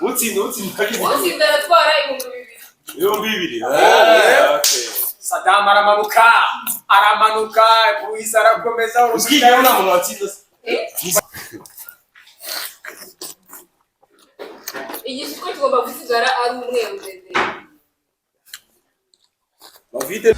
utsinda aratwara ibihumbi bibiri. Okay. Saddam aramanuka Luis arakomeza usikiye una muntu watsinda. Igishiko kigomba gusigara ari umweru ndende. Bafite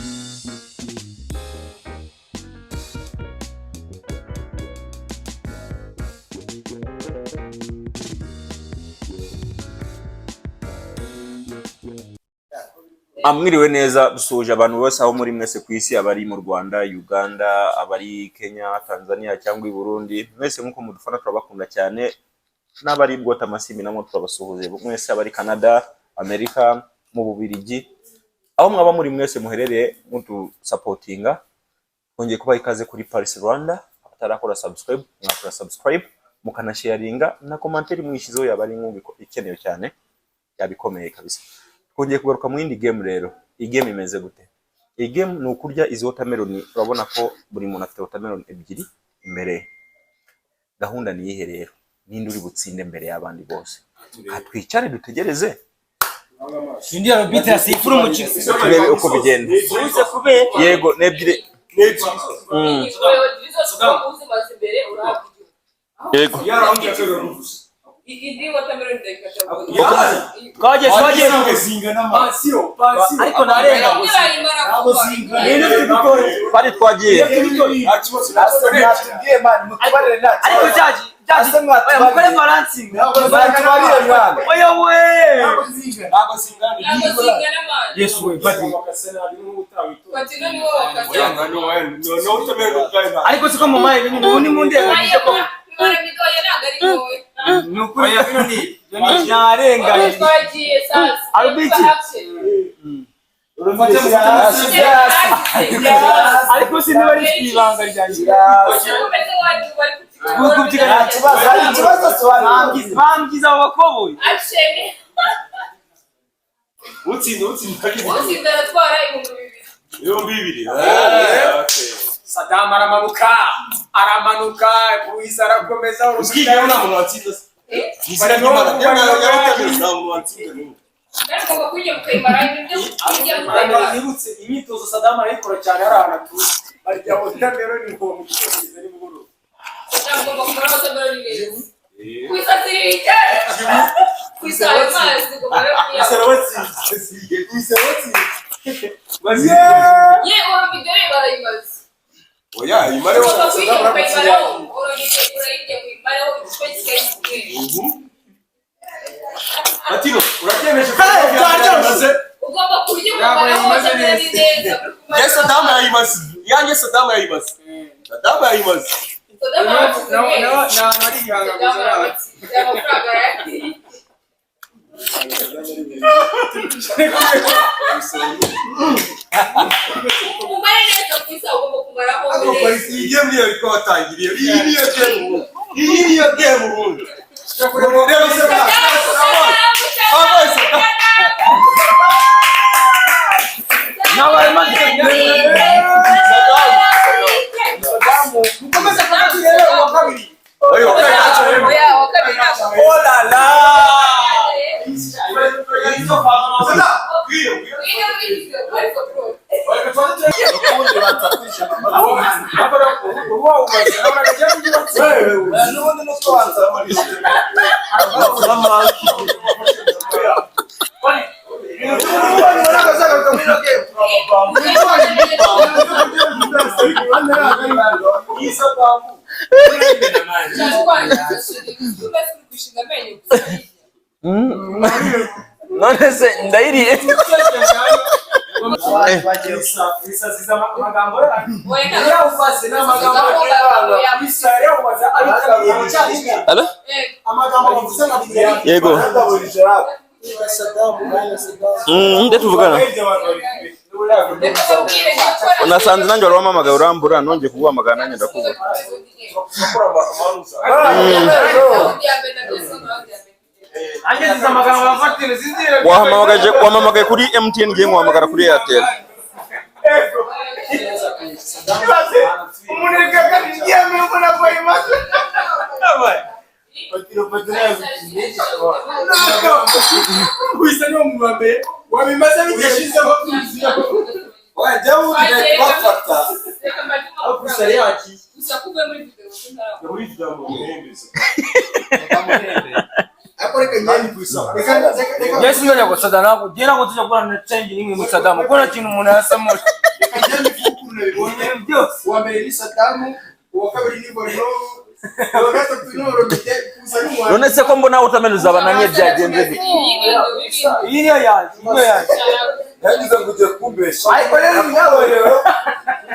Amwiriwe neza dusoje abantu bose aho muri mwese ku isi, abari mu Rwanda, Uganda, abari Kenya, Tanzania cyangwa i Burundi, mwese nkuko mudufana turabakunda cyane, n'abari bwota amasimi namwe turabasuhuze mwese, abari Canada, Amerika, mu Bubiligi, aho mwaba muri mwese muherereye mutu supportinga. Kongeye kuba ikaze kuri Paris Rwanda, abatarakora subscribe mwakora subscribe, mukanasharinga na commentaire mwishizo yabari nk'ubiko ikenewe cyane, yabikomeye kabisa. Kongeye kugaruka mu yindi game rero. Iyi game imeze gute? Iyi game ni ukurya izo watermelon. Urabona ko buri muntu afite watermelon ebyiri imbere. Gahunda ni ihe rero? Ninde uri butsinde mbere y'abandi bose? Atwicare dutegereze. Indi arobite asifuru mu kintu. Turebe uko bigenda. Uze kube Yego nebyire. Yego Idi watermelon ndayikata. Twaje pansiyo ariko narenga nabo zinga nene tubitore Pari twagiye ariko jaji mukore balancing oya we Nabo zinga n'amani. Yesu we pati Ni wowe wakase. ariko siko mu maye ni mundi yakije ko Marabidoye nagari wowe. nukuri bino ni narenga Twagiye sasa. Arubiki. ariko sinibari ibanga ryanjye kukubyigana ikibazo bamgiza abakoboyi utsinda aratwara ibihumbi bibiri. Okay. Saddam aramanuka Luis arakomeza usikiye una muntu watsinda. Nizira nyuma Ntabwo kujya mukayimara ibyo kujya mukayimara. nibutse imyitozo Saddam arayikora cyane arahana barya watermelon ni mu cyongereza ni mugoro Ntabwo bakora watermelon neza. Kwisatira amazi gomara kuya. Ye orobidere barayimaze. Oya imare wa Saddam Saddam Atino urakemeje ugomba kurya umumaro watermelon neza. Yes Saddam yayimaze. Yanjye Saddam yayimaze. Saddam yayimaze. nari ihanga umumaro neza kwisa ugomba kumaraho neza. Iyi game niyo iko watangiriye. Iyi niyo game ubundi. Rero se nawe maze mukomeze kandi rero uwa kabiri oyo Oya wakabiri nako. oh la la none se ndayiriye yego ndetuvugana unasanze nanjye wari wamamagaye urambura nongeye kuguhamagara nanjye ndakubura wamamagaye kuri MTN ngiye nguhamagara kuri Airtel kilometero wisa no mu mbere wabimaze bigashizemo wajya muri bafata afusha yaki usakuve muri video muri video mu muhembeza akoreka nyani kuisa Yesu nganya ko sadana ko gera ko tujya kurana change nimwe mu Sadamu ko na kintu umuntu yasamo nyani kukuru ne byose wa mbere ni Sadamu wa kabiri ni Borno wa gatatu ni Orobite kusa ni none se ko mbona utamenuza abananye byagenze bite iyi niyo yaje yagize kujya kumbesha ariko rero ngabo rero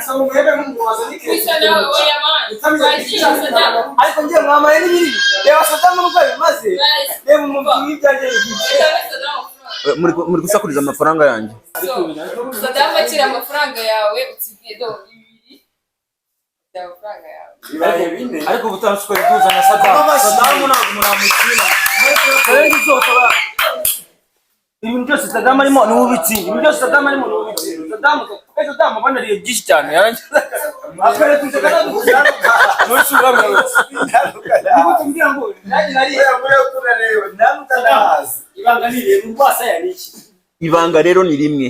so mwebe mu wazani kwisa nawe oya man bagiye Sadamu ariko ngiye mwamaye n'ibiri reba Sadamu nuko bimaze reba mu byagenze muri gusakuriza amafaranga yanjye Sadamu akira amafaranga yawe utsigiye do ibiri amafaranga yawe ariko butansukore kuzana Sadamu ntabwo muramukina kandi zokora ibintu byose Sadamu arimo ni ubitsi ibintu byose Sadamu arimo ni ubitsi Sadamu banariye byinshi cyane yarangiza akare tuje kana dukana n'usura mwe niba tumbira ngo nanjye nariye muri ukura rero ndamukanahaza ibanga ni rero ubasa ya niki ibanga rero ni rimwe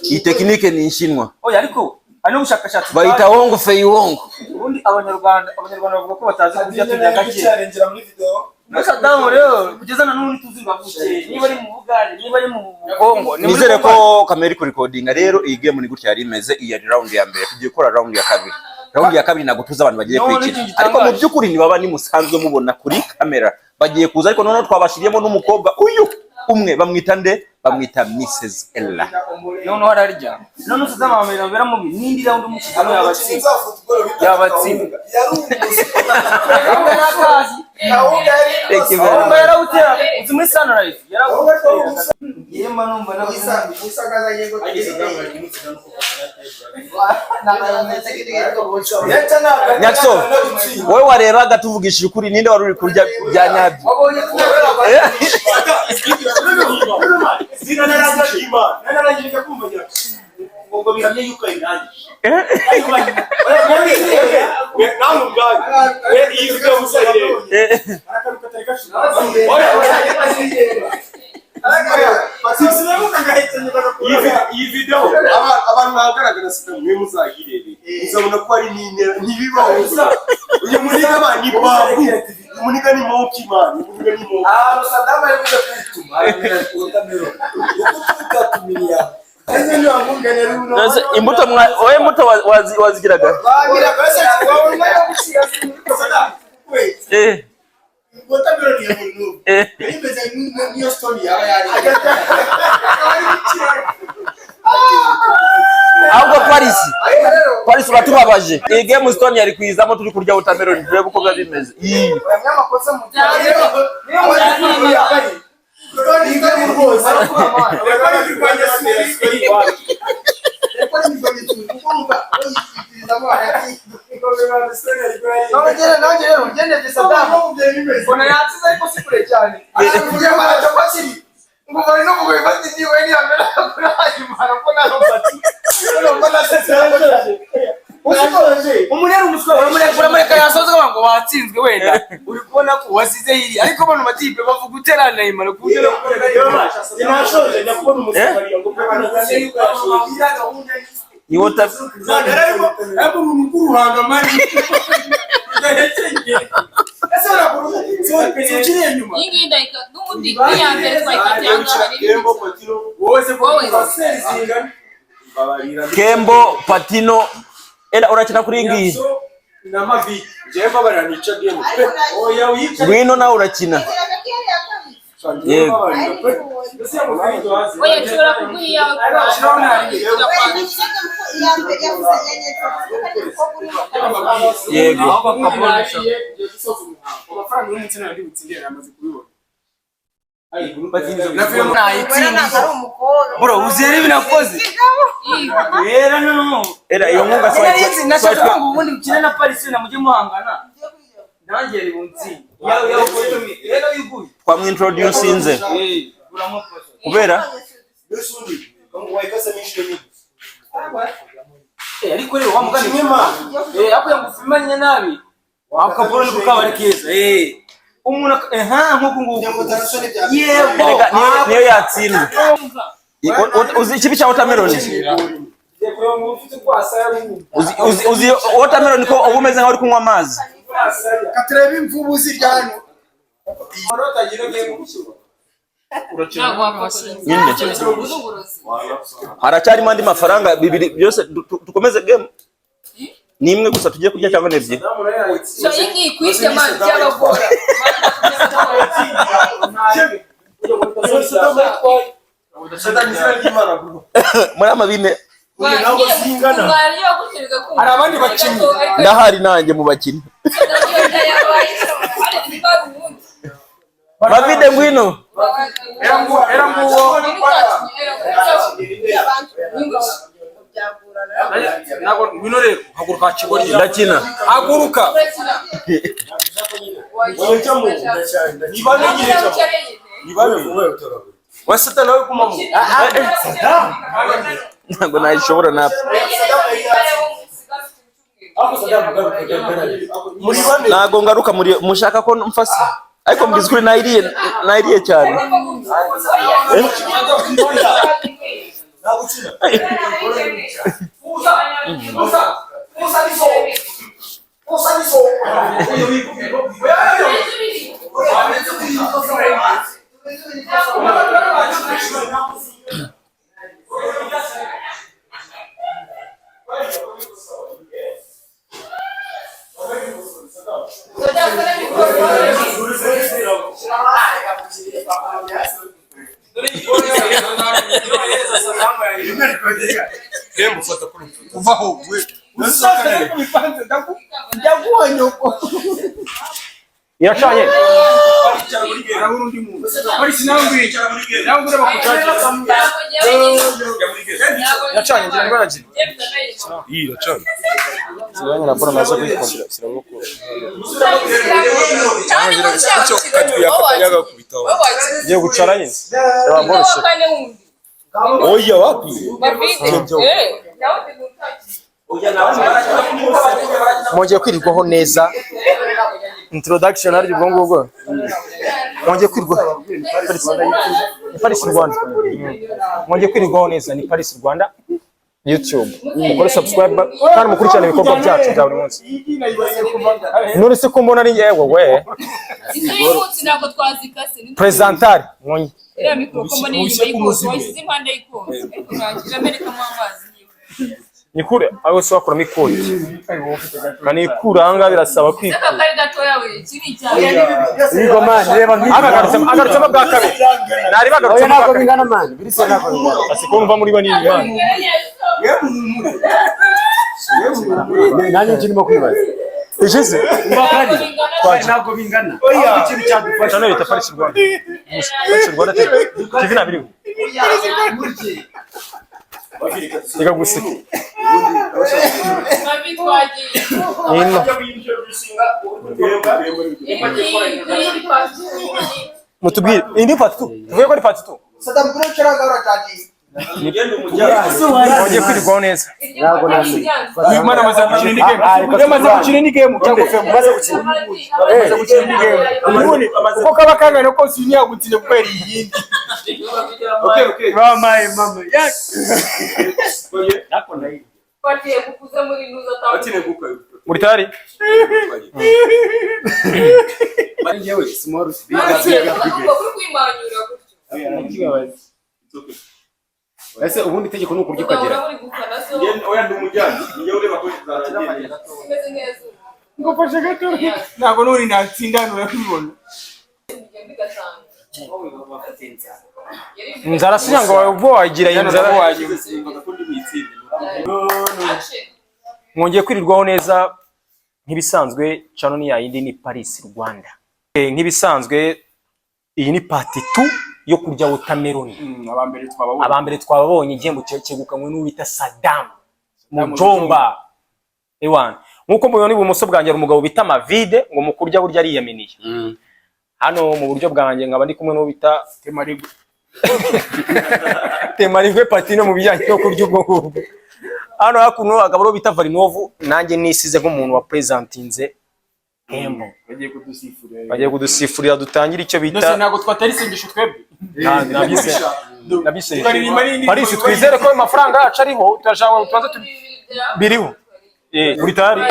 iyi tekinike ni inshinwa oya ariko ano ubushakashatsi bayita wongo fei wongo ubundi abanyarwanda bavuga ko batazi kurya turya gake muri video Sadamu rero kugeza na none tuzi bavuke niba ari mu Bugande niba ari mu Kongo nizere ko kamera iri recordinga rero iyi game ni gutya yari imeze iyi yari round ya mbere tugiye gukora round ya kabiri round ya kabiri nago tuza abantu bagiye kwikira ariko mu byukuri ni baba ni musanzwe mubona kuri kamera bagiye kuza ariko none twabashiriyemo n'umukobwa uyu umwe bamwita nde bamwita Mrs Ella none hararya none Sadamu amera vera mubi nindi round umukino yabatsinda yarawutera muri Sunrise yarawutera yema numva na usagaza yego Nyakso wowe warebaga tuvugishije ukuri ninde wari uri kurya bya nyabyo narangije kumva ngo bihamye yuko inani iyi video abantu bagaragara Sadamu mwe muzagirebe uzabona ko ari ntibibaho uyu muniga bani babu muniga ni monkey man muniga ni monkey Sadamu ari kuja kwituma utamero ukutatumilia imbuto oye imbuto wazigiraga ahubwo Paris uratubabaje iyi game Stone yari kwizamo turi kurya watermelon turebe uko biba bimeze umunero umuswa yasoza ngo watsinzwe wenda uri kubona ko wasize hiri ariko abantu batipe bavuga uterana imana kugera inashoje nyakubona umusabariya ngo pepanaze yuko yashoje ni wota hapo mkuru hanga mali Ingi ndaika n'undi ya mbere twayikatanga Kembo Patino ela urakina kuri ngiyi namavi jemba baranica game oya uyica ngwino nawe urakina yego oya chora kuguhi yawe yego amafaranga y'umutsina yari butsindira amaze kubibona bro uzere binakoze era no era iyo nkunga nashaka ngo ubundi ukine na Paris na mujye muhangana nanjye ari bunzi yawe rero yuguye kwa mwintroducinze kubera ariko rero wamugana nyema hapo yangufimanye nabi wakapora ni kukaba ari keza umuntu nkuko nguko yego niyo yatsinda uzi ikibi cya watermelon uzi watermelon ko uba umeze nkaho uri kunywa amazi katurebe imvubu zirya hano haracyarimo andi mafaranga bibiri byose dukomeze game ni imwe gusa tugiye kurya cyangwa n'ebyiri so iyi kwise man byabagora muri amabine hari abandi bakinnyi ndahari nanjye mu bakinnyi Bavide ngwino era nguwo nago ngwino rero haguruka kigori ndakina haguruka wasata nawe kumamu ntabwo nayishobora napfa ntabwo ngaruka muri mushaka ko mfasa ariko mbizwe nayiriye cyane iracanye iracanye ngira ngo aragira iyi iracanye sibanye na bora nazo kwikondera siraboko cyo katwiyafatanya kubitaho ngiye gucara nyine ya boroshe oya wapi Mongeye kwirirwaho neza introduction ari ubwo ngubwo mongeye kwirirwa Paris Rwanda mongeye kwirirwaho neza ni Paris Rwanda YouTube mukore subscribe kandi mukurikirana ibikorwa byacu bya buri munsi nuri se kumbona ari yewe we ntabwo twazikase presenter mwonye iriya mikoro ko mbona inyuma y'ikose washyize impande y'ikose urangira amerikamo amazi nikure aho se wakora mikoti kandi kuranga birasaba kwikura akari gatoya we kiri cyane Nigo man, reba nk'iki. agarutse bwa kabiri nari bagarutse Ntabwo bingana man, birise ntabwo bingana. asikumva muri bani bani Nanjye ndimo kwibaza. ejeze Bakari, ntabwo bingana. Oya, ikintu cyadufasha cyane bita Paris Rwanda Paris Rwanda TV nabiri Ega gusika babi twagiye ino mutubwire indi part 2 tuvuye ko ari part 2 Saddam Hussein charagara tadi mongeye kwirirwaho neza Ntabwo nasi. Imana amaze gukina indi game yamaze gukina indi game cyangwa se Maze gukina. amaze gukina indi game ubundi uko kaba kangana kose unyagutse kwera iyindi Mama, mama. Yak. bagiye kukuza muri nuza tawo muri tayari Bari yewe small big kwimanyura gutyo Ese ubundi itegeko nuko uryo ukagera. uri gukana so oya ndi umujyana njye ureba ko zarangiye imeze neza ngofashe gato ntabwo nuri natsindanura kubibona inzara sinya ngo ubwo wagira inzara mwongeye kwirirwaho neza nk'ibisanzwe channel ni yindi ni Paris Rwanda nk'ibisanzwe iyi ni part 2 yo kurya watermelon abambere twababonye igihembo cyegukanywe n'uwita Saddam Mujomba ewan nkuko mubona ibumoso bwanjye ari umugabo bita Mavide ngo mukurya burya ari yameniye hano mu buryo bwanjye nkaba ndi kumwe n'ubita Temarigwe Patino mu bijyanye no kurya ubwo ngubwo hano hakuno akabaro bita Varinovu nanjye nisize nk'umuntu wa presentinze Kembo bagiye kudusifurira dutangira icyo bita ntabwo twatari isengesho twebwe nabise Paris twizere ko amafaranga yacu ariho turashaka tubanze biriho buri tari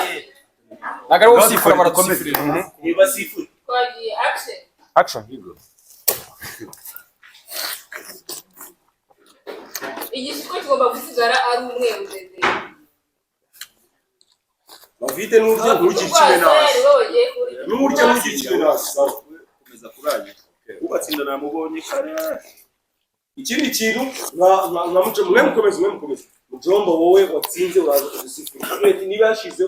nagara usifura barakomeza niba sifuri twagiye action igishiko kigomba gusigara ari umweru dede bafite n'urya nkurikikime nasi n'urya nkurikikime nasi komeza kuranya ubatsinda namubonye kare ikindi kintu nka muco mwe mukomeza mujomba wowe watsinze uraza kudusifura niba yashize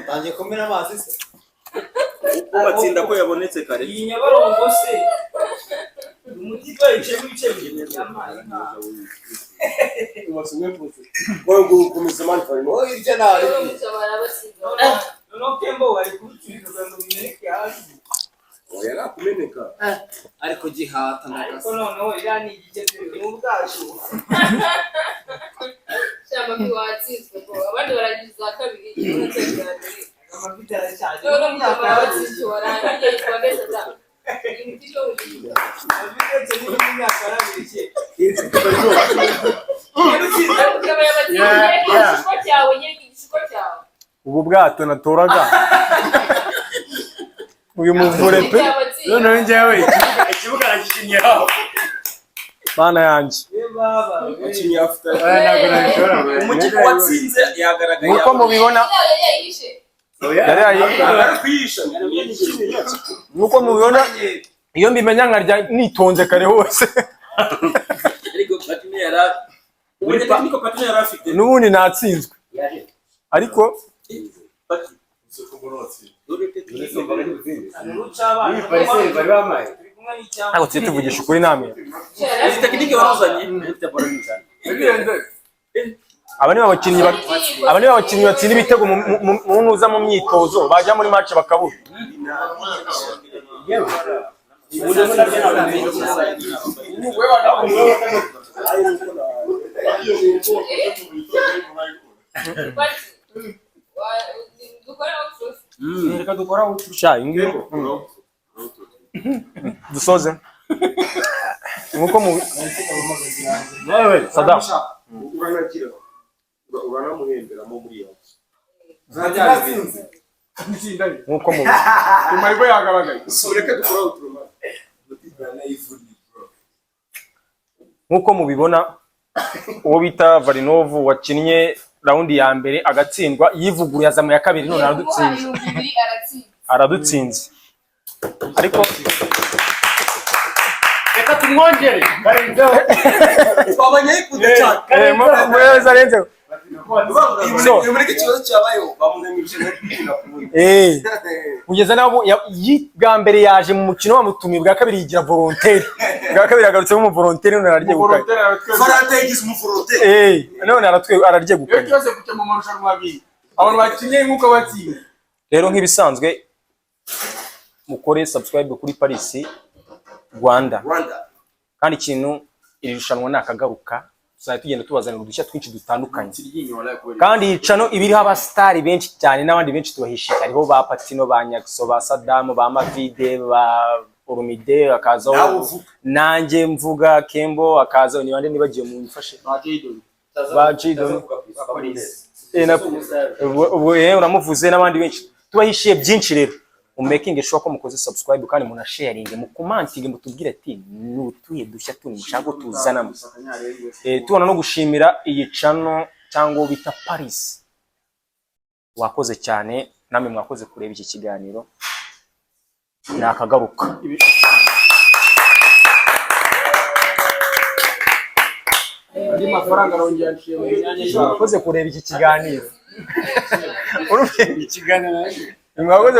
Tangiye kumena amazi se. ubatsinda ko yabonetse kare iyi nyabarongo se umuti twayice mu bice bibiri y'amazi wowe gukomeza mani fari no Irya nawe. no Kembo wari kubicuruza ngo bimeneke hasi oya nakumeneka Ariko gihata ariko noneho iriya ni igice n'ubwacu cyangwa biwatsinzwe ko abandi baragiza kabiri amavuta arashaje rero myaka yabatsinzwe warangiye kwameza da imitiyo ugiye abitetse n'imyaka yarabirike ubu bwato natoraga uyu muvure pe none njyewe ikibuga nagishinyeho. mana yanjye akinyi afite umukino watsinze yagaragaye nuko mubibona nuko mubibona iyo mbimenya nkarya nitonze kare hose ariko Patine yara muri technique Patine yara afite n'ubundi natsinzwe ariko ntabwo tujye tuvugisha ukuri namwe izi technique waruzanye aba ni abakinnyi batsinda ibitego mu ntuza mu myitozo bajya muri match bakabura reka dukora uturusha ingiye dusoze nkuko mu Saddam uranamuhemberamo muri yo nkuko mu Imariko yagaragaye. ureke dukora uturuma nkuko mubibona uwo bita Varinovu wakinnye raundi ya mbere agatsindwa yivuguruye azamu ya kabiri none aradutsinze ariko Reka tumwongere. twabanye ikude cyane mureza renze muri ikibazo cyabayeho bamunemije kugeza nabo bwa mbere yaje mu mukino bamutumiye bwa kabiri yigira volontaire bwa kabiri yagarutse mu volontaire none araryegukanye farante yigize umuforote none araryegukanye Cyose kucyo mu marushanwa abiri. Abantu bakinye nkuko batsinze. rero nk'ibisanzwe mukore subscribe kuri Paris Rwanda kandi ikintu iri rushanwa nakagaruka tuzajya tugenda tubazanira udushya twinshi dutandukanye kandi yicano ibiriho abasitari benshi cyane n'abandi benshi tubahishiye hariho ba Patino ba Nyakso ba Saddam ba Mavide ba Orumide akazaho nanjye mvuga Kembo akazaho ni bande nibagiye mu mfashe ba Jidon ubwo uramuvuze n'abandi benshi tubahishiye byinshi rero making sure ko mukoze subscribe kandi muna sharing mu commenting mutubwire ati nutuye dushya tunishaka tuzana tubona no gushimira iyi channel cyangwa bita Paris wakoze cyane namwe mwakoze kureba iki kiganiro nakagaruka Andi mafaranga arongera nshiye mu myanya wakoze kureba iki kiganiro urumva ikiganiro mwakoze